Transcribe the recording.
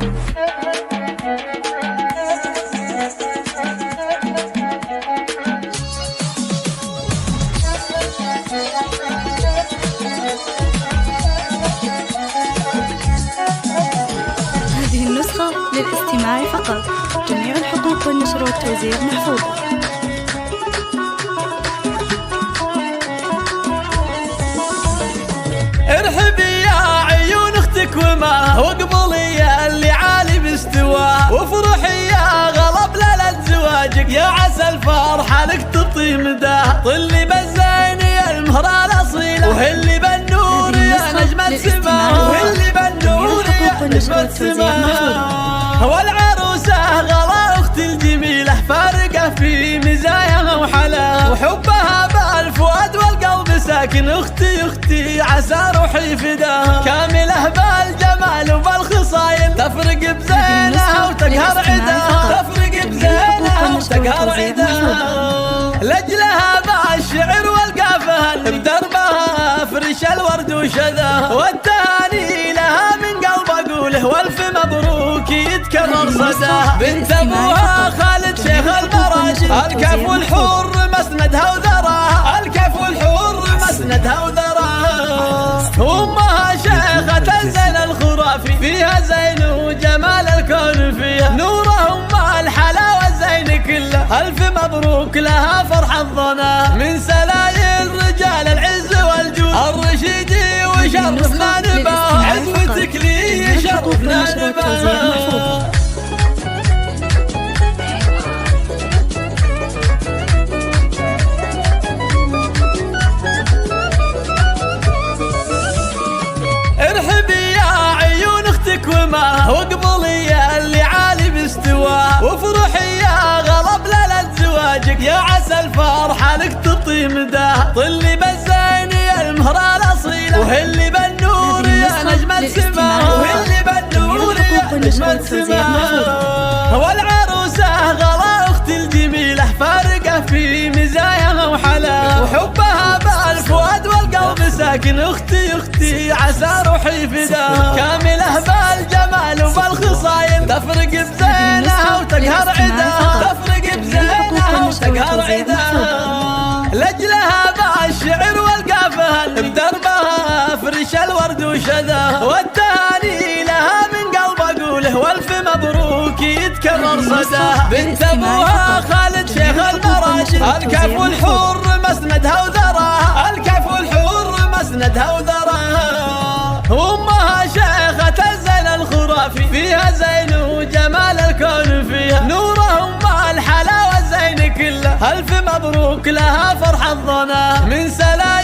هذه النسخة للاستماع فقط. جميع الحقوق والنشر والتوزيع محفوظة. ارحبي يا عيون اختك وما واقبلي يا اللي عالي باستواه، وافرحي يا غلب ليلة زواجك، يا عسى الفرحة لك تطي مداه. طلي بالزين يا المهرة الأصيلة، وهلي بالنور يا نجمة السماء، وهلي بالنور يا نجمة السماء. والعروسة غلا اختي الجميلة، فارقة في مزاياها وحلاها، وحبها بالفؤاد والقلب ساكن. اختي عسى روحي فداها، كاملة بالجمال وبالخصايل، تفرق بزينها وتقهر عداها، تفرق بزينها وتقهر عداها. لجلها بالشعر والقافها، بدربها فرش الورد وشذاها، والتهاني لها من قلب اقوله، والف مبروك يتكرر صداها. بنت ابوها خالد شيخ المراجل، الكف والحور مسندها وذراها، الكف والحور مسندها وذراها. امها شيخة الزين الخرافي، فيها زين وجمال الكون فيها، نوره ام الحلاوة الزين كله، الف مبروك لها فرح الظنا. من سلايل رجال العز والجود، الرشيدي وشرفنا نباها، عزوتك لي يشرفنا نباها. واقبلي يا اللي عالي باستواه، وافرحي يا غلب ليلة زواجك، يا عسى الفرحة لك تطي مداه. طلي بالزين يا المهرة الأصيلة، وهلي بالنور يا نجمة السماء، وهلي بالنور يا نجمة السماء. والعروسة غلا اختي الجميلة، فارقة في مزاياها وحلاها، وحبها بالفؤاد والقلب ساكن. اختي عسى روحي فداها، كاملة بالجمال وبالخصايل، تفرق بزينها وتقهر عداها، تفرق بزينها وتقهر عداها. لجلها بالشعر والقافها، بدربها فرش الورد وشذاها، والتهاني لها من قلب اقوله، والف مبروك يتكرر صداها. بنت ابوها خالد شيخ المراجل، الكف والحور مسندها وذراها، الكف والحور مسندها وذراها. امها شيخة الزين الخرافي، فيها زين وجمال الكون فيها، نوره ام الحلاوة الزين كله، الف مبروك لها فرح الظنا. من سلام